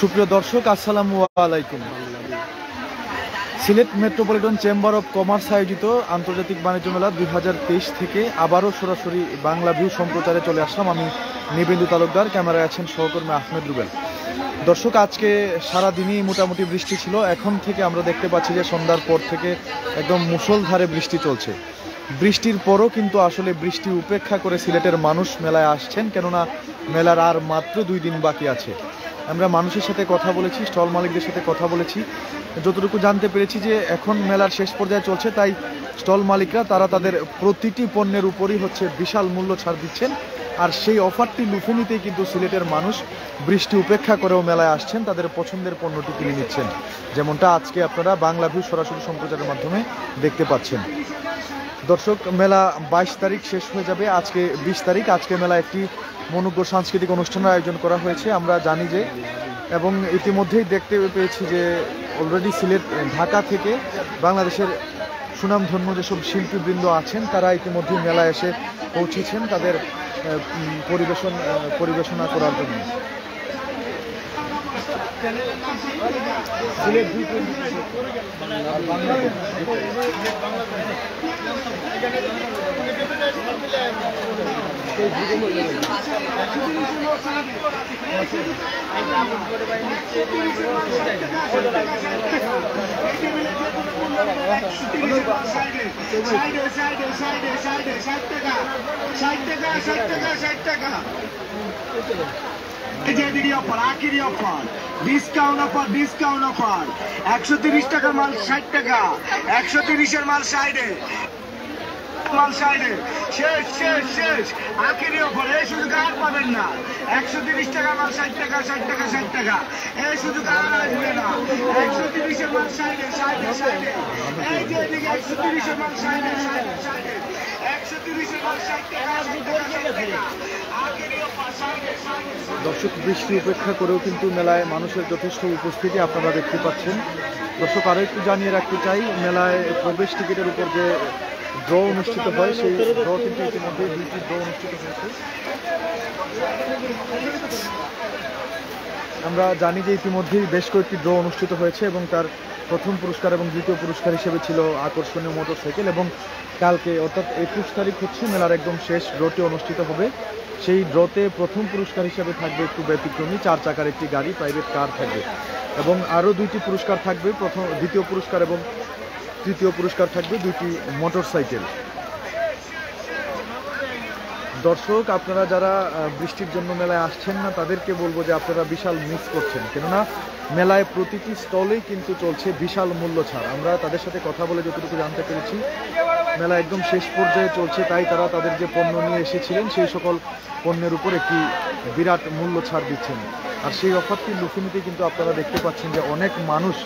সুপ্রিয় দর্শক, আসসালামু আলাইকুম। Sylhet metropolitan chamber of commerce আয়োজিত আন্তর্জাতিক বাণিজ্য মেলা 2023 থেকে আবারও সরাসরি বাংলা ভিউ সম্প্রচারে চলে আসলাম। আমি নিবেন্দু তালুকদার, ক্যামেরায় আছেন সহকর্মী আহমেদ রুবেল। দর্শক, আজকে সারাদিনই মোটামুটি বৃষ্টি ছিল। এখন থেকে আমরা দেখতে পাচ্ছি যে সন্ধ্যার পর থেকে একদম মুষলধারে বৃষ্টি চলছে। বৃষ্টির পরও কিন্তু আসলে বৃষ্টি উপেক্ষা করে সিলেটের মানুষ মেলায় আসছেন, কেননা মেলার আর মাত্র 2 দিন বাকি আছে। আমরা মানুষের সাথে কথা বলেছি, স্টল মালিকদের সাথে কথা বলেছি, যতটুকু জানতে পেরেছি যে এখন মেলার শেষ পর্যায়ে চলছে, তাই স্টল মালিকরা তারা তাদের প্রতিটি পণ্যের উপরই বিশাল মূল্য ছাড় দিচ্ছেন। আর সেই অফারটি লুফে নিতেই কিন্তু সিলেটের মানুষ বৃষ্টি উপেক্ষা করেও মেলায় আসছেন, তাদের পছন্দের পণ্যটি কিনে নিচ্ছেন, যেমনটা আজকে আপনারা বাংলা ভিউ সরাসরি সম্প্রচারের মাধ্যমে দেখতে পাচ্ছেন। দর্শক, মেলা 22 তারিখ শেষ হয়ে যাবে, আজকে 20 তারিখ। আজকে মেলা একটি মনোজ্ঞ সাংস্কৃতিক অনুষ্ঠানের আয়োজন করা হয়েছে আমরা জানি যে, এবং ইতিমধ্যেই দেখতে পেয়েছি যে অলরেডি সিলেট, ঢাকা থেকে বাংলাদেশের সুনামধন্য যেসব শিল্পীবৃন্দ আছেন তারা ইতিমধ্যেই মেলায় এসে পৌঁছেছেন তাদের পরিবেশনা করার জন্য। আখেরি offer, discount offer, discount offer. 130 টাকার মাল 60 টাকা, 130-এর মাল 60-এ, মাল 60-এ। শেষ শেষ শেষ, আখেরি অফার, এই সুযোগ আর পাবেন না। 130 টাকার মাল 60 টাকা, 60 টাকা, 60 টাকা, এই সুযোগ আর আসবে না। 130-এর মাল 60-এ, 60-এ, 60-এ, এই যে এদিকে 130-এর মাল 60-এ, 60-এ, 60-এ, 130-এর মাল 60 টাকা, 60 টাকা, 60 টাকা, আখেরি অফার 60-এ, 60-এ। দর্শক, বৃষ্টি উপেক্ষা করেও কিন্তু মেলায় মানুষের যথেষ্ট উপস্থিতি আপনারা দেখতে পাচ্ছেন। দর্শক, আরও একটু জানিয়ে রাখতে চাই, মেলায় প্রবেশ টিকিটের উপর যে ড্র অনুষ্ঠিত হয়, সেই ড্র কিন্তু ইতিমধ্যে 2টি ড্র অনুষ্ঠিত হয়েছে। আমরা জানি যে ইতিমধ্যেই বেশ কয়েকটি ড্র অনুষ্ঠিত হয়েছে এবং তার প্রথম পুরস্কার এবং দ্বিতীয় পুরস্কার হিসেবে ছিল আকর্ষণীয় মোটরসাইকেল, এবং কালকে অর্থাৎ 21 তারিখ মেলার একদম শেষ ড্রটি অনুষ্ঠিত হবে। সেই ড্রতে প্রথম পুরস্কার হিসেবে থাকবে একটু ব্যতিক্রমী 4 চাকার একটি গাড়ি, প্রাইভেট কার থাকবে, এবং আরও 2টি পুরস্কার থাকবে। দ্বিতীয় পুরস্কার এবং তৃতীয় পুরস্কার থাকবে 2টি মোটরসাইকেল। দর্শক, আপনারা যারা বৃষ্টির জন্য মেলায় আসছেন না তাদেরকে বলবো যে আপনারা বিশাল মিস করছেন, কেননা মেলায় প্রতিটি স্টলেই কিন্তু চলছে বিশাল মূল্য ছাড়। আমরা তাদের সাথে কথা বলে যতটুকু জানতে পেরেছি, মেলা একদম শেষ পর্যায়ে চলছে, তাই তারা তাদের যে পণ্য নিয়ে এসেছিলেন সেই সকল পণ্যের উপর একটি বিরাট মূল্য ছাড় দিচ্ছেন। আর সেই অফারটি লুফে নিতে কিন্তু আপনারা দেখতে পাচ্ছেন যে অনেক মানুষ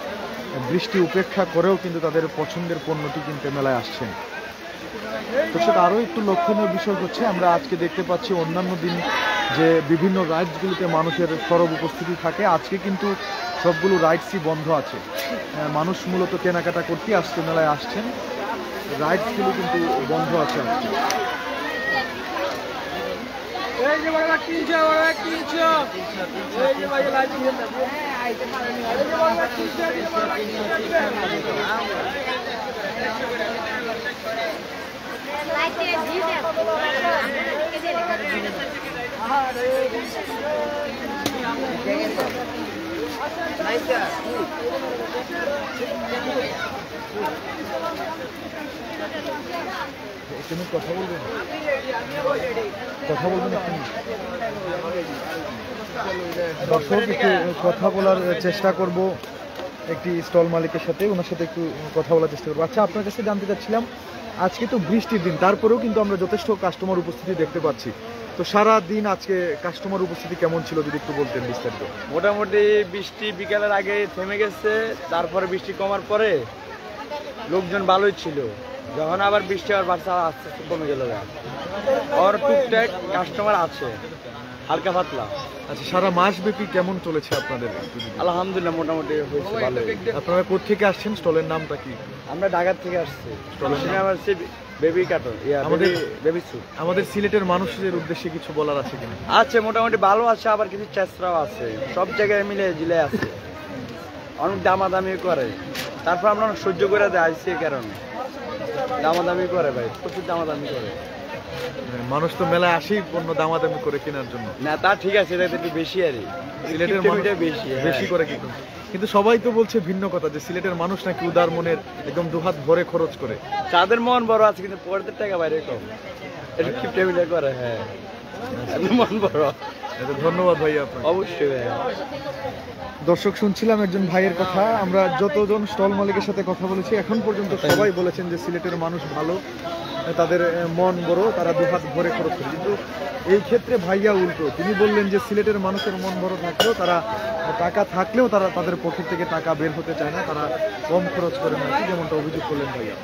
বৃষ্টি উপেক্ষা করেও কিন্তু তাদের পছন্দের পণ্যটি কিনতে মেলায় আসছেন। দর্শক, আরও একটু লক্ষণীয় বিষয় হচ্ছে, আমরা আজকে দেখতে পাচ্ছি অন্যান্য দিন যে বিভিন্ন রাইডসগুলিতে মানুষের সরব উপস্থিতি থাকে, আজকে কিন্তু সবগুলো রাইডসই বন্ধ আছে। মানুষ মূলত কেনাকাটা করতে আজকে মেলায় আসছেন, রাইডসগুলো কিন্তু বন্ধ আছে আজকে। তুমি কথা বলবেন, দর্শক, একটু কথা বলার চেষ্টা করব একটি স্টল মালিকের সাথে, ওনার সাথে একটু কথা বলার চেষ্টা করবো। আচ্ছা, আপনার কাছে জানতে চাচ্ছিলাম, আজকে তো বৃষ্টির দিন, তারপরেও কিন্তু আমরা যথেষ্ট কাস্টমার উপস্থিতি দেখতে পাচ্ছি, তো সারা দিন আজকে কাস্টমার উপস্থিতি কেমন ছিল যদি একটু বলতেন বিস্তারিত। মোটামুটি বৃষ্টি বিকালের আগে থেমে গেছে, তারপরে বৃষ্টি কমার পরে লোকজন ভালোই ছিল, যখন আবার বৃষ্টি আবার বাড়ছে আস্তে আস্তে কমে গেল, আর টুকটাক কাস্টমার আছে হালকা পাতলা। আচ্ছা, সারা মাস ব্যাপী কেমন চলেছে আপনাদের? আলহামদুলিল্লাহ মোটামুটি হয়েছে ভালো। আপনারা কোথা থেকে আসছেন, স্টলের নামটা কি? আমরা ঢাকা থেকে আসছি, বেবি কার্টন, বেবি স্যুট। আমাদের সিলেটের মানুষদের উদ্দেশ্যে কিছু বলার আছে কিনা? আছে, মোটামুটি ভালো আছে, আবার কিছু চেষ্টাও আছে, সব জায়গায় মিলে জিলে আছে। অনেক দামাদামি করে, তারপর আমরা অনেক সহ্য করে দেয় আইসি, কারণে দামাদামি করে ভাই, প্রচুর দামাদামি করে। মানুষ তো মেলায় আসেই পণ্য দামাদামি করে কেনার জন্য। না তা ঠিক আছে, এটা একটু বেশি আর সিলেটের মানুষ বেশি করে কিন্তু সবাই তো বলছে ভিন্ন কথা, যে সিলেটের মানুষ নাকি উদার মনের, একদম দুহাত ভরে খরচ করে। তাদের মন বড় আছে কিন্তু পরের টাকা বাইরে কম, এটা কিপটে মিলে করে। হ্যাঁ, মন বড়। ধন্যবাদ ভাই আপনাকে। অবশ্যই ভাই। দর্শক, শুনছিলাম একজন ভাইয়ের কথা। আমরা যতজন স্টল মালিকের সাথে কথা বলেছি এখন পর্যন্ত সবাই বলেছেন যে সিলেটের মানুষ ভালো, তাদের মন বড়, তারা দুহাত ভরে খরচ করে। কিন্তু এই ক্ষেত্রে ভাইয়া উল্টো, তিনি বললেন যে সিলেটের মানুষের মন বড় থাকলেও টাকা থাকলেও তাদের পকেট থেকে টাকা বের হতে চায় না, তারা কম খরচ করে না, যেমনটা অভিযোগ করলেন ভাইয়া।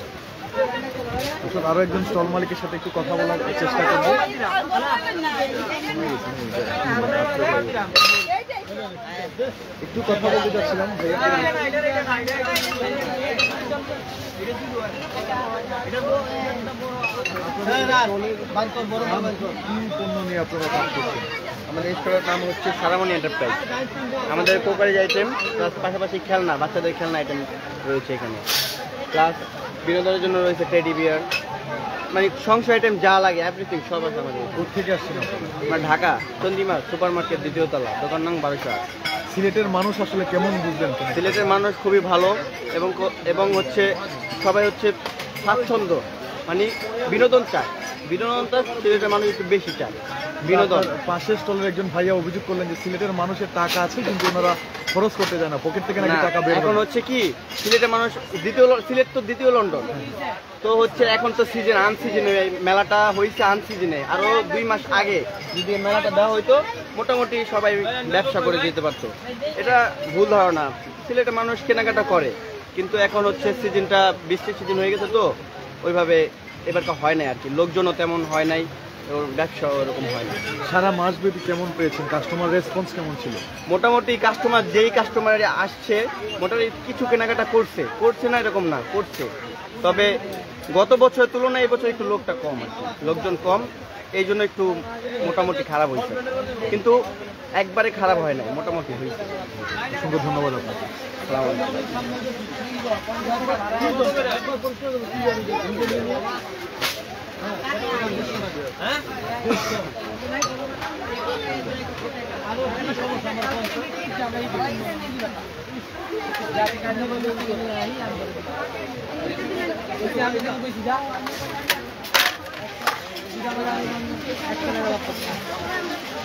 আরো একজন স্টল মালিকের সাথে একটু কথা বলার চেষ্টা করবো। একটু কথা বলতে চাচ্ছিলাম ভাইয়া। আমাদের স্টোরের নাম হচ্ছে সারামণি এন্টারপ্রাইজ। আমাদের কোকারিজ আইটেম প্লাস পাশাপাশি খেলনা, বাচ্চাদের খেলনা আইটেম রয়েছে এখানে, প্লাস বিনোদনের জন্য রয়েছে টেডি বিয়ার, মানে সংসার আইটেম যা লাগে এভরিথিং সব আছে আমাদের। কোথা থেকে আসছেন? আমরা ঢাকা চন্দিমা সুপার মার্কেট, 2য় তলা, দোকান নং 1208। সিলেটের মানুষ আসলে কেমন বুঝলেন? সিলেটের মানুষ খুবই ভালো এবং হচ্ছে সবাই হচ্ছে স্বাচ্ছন্দ্য, মানে বিনোদন চায়, বিনোদনটা সিলেটের মানুষ একটু বেশি চায় বিনোদন। পাশের স্টলের একজন ভাইয়া অভিযোগ করলেন যে সিলেটের মানুষের টাকা আছে কিন্তু ওনারা খরচ করতে যায় না, পকেট থেকে নাকি টাকা বের। এখন হচ্ছে কি, সিলেটের মানুষ সিলেট তো দ্বিতীয় লন্ডন, তো হচ্ছে এখন তো সিজন আনসিজনে, মেলাটা হয়েছে আনসিজনে। আরো 2 মাস আগে যদি মেলাটা দেওয়া হইতো মোটামুটি সবাই ব্যবসা করে যেতে পারতো। এটা ভুল ধারণা, সিলেটের মানুষ কেনাকাটা করে, কিন্তু এখন হচ্ছে সিজনটা বৃষ্টির সিজন হয়ে গেছে, তো ওইভাবে এবারটা হয় নাই আর কি, লোকজনও তেমন হয় নাই, ব্যবসা ওরকম হয় না। সারা মাস ব্যাপী কেমন পেয়েছেন? কাস্টমার রেসপন্স কেমন ছিল? মোটামুটি যেই কাস্টমার আসছে মোটামুটি কিছু কেনাকাটা করছে না এরকম না, করছে। তবে গত বছরের তুলনায় এই বছর একটু লোকটা কম আছে, লোকজন কম, এই জন্য একটু মোটামুটি খারাপ হয়েছে, কিন্তু একবারে খারাপ হয় না, মোটামুটি হয়েছে। অসংখ্য ধন্যবাদ আপনাকে।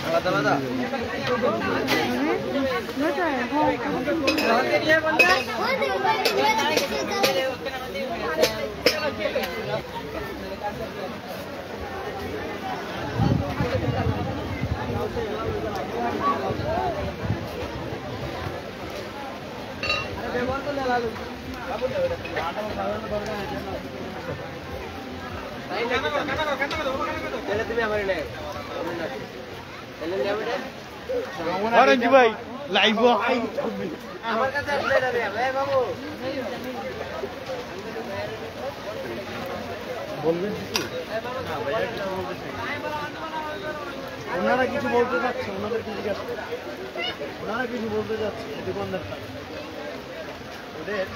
আলাদা আলাদা ভাই লাইভ আমার কাছে আসলে বাবু বলবেন কিছু? ওনারা কিছু বলতে যাচ্ছে, ওনারা কিছু বলতে যাচ্ছে দোকানদারটা ওদের।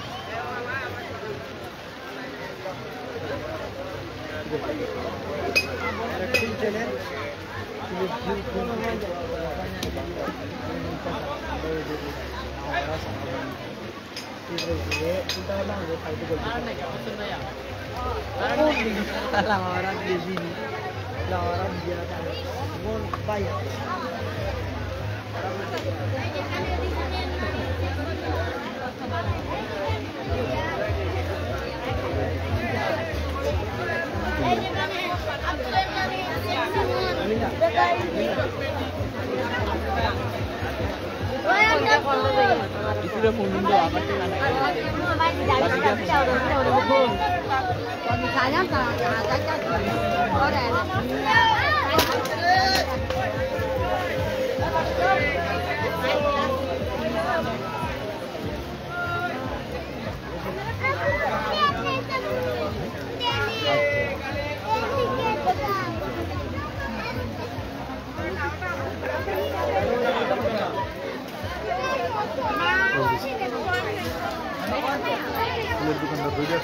ফুলের দোকানদার দুইটা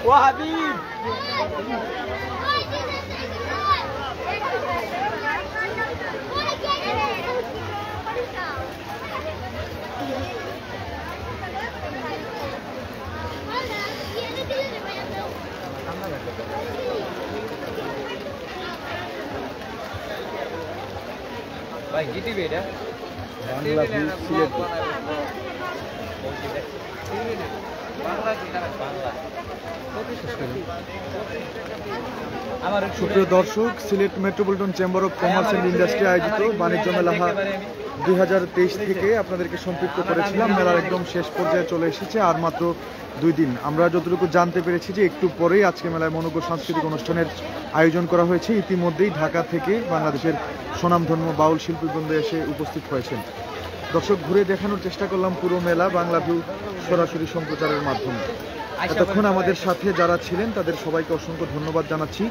ও হাবিব ভাই কি টিভি এটা বাংলা ভিউ সিলেট। সুপ্রিয় দর্শক, Sylhet metropolitan chamber of commerce and industry আয়োজিত বাণিজ্য মেলা 2023 থেকে আপনাদেরকে সম্পৃক্ত করেছিলাম। মেলার একদম শেষ পর্যায়ে চলে এসেছে, আর মাত্র 2 দিন। আমরা যতটুকু জানতে পেরেছি যে একটু পরেই আজকে মেলায় মনোজ্ঞ সাংস্কৃতিক অনুষ্ঠানের আয়োজন করা হয়েছে। ইতিমধ্যেই ঢাকা থেকে বাংলাদেশের স্বনামধন্য বাউল শিল্পীবৃন্দ এসে উপস্থিত হয়েছেন। দর্শক, ঘুরে দেখানোর চেষ্টা করলাম পুরো মেলা বাংলা ভিউ সরাসরি সম্প্রচারের মাধ্যমে। এতক্ষণ আমাদের সাথে যারা ছিলেন তাদের সবাইকে অসংখ্য ধন্যবাদ জানাচ্ছি।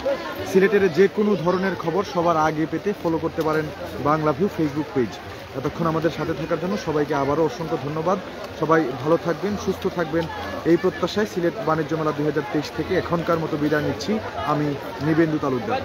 সিলেটের যে কোনো ধরনের খবর সবার আগে পেতে ফলো করতে পারেন বাংলা ভিউ ফেসবুক পেজ। এতক্ষণ আমাদের সাথে থাকার জন্য সবাইকে আবারও অসংখ্য ধন্যবাদ। সবাই ভালো থাকবেন, সুস্থ থাকবেন, এই প্রত্যাশায় সিলেট বাণিজ্য মেলা 2023 থেকে এখনকার মতো বিদায় নিচ্ছি। আমি নিবেন্দু তালুকদার।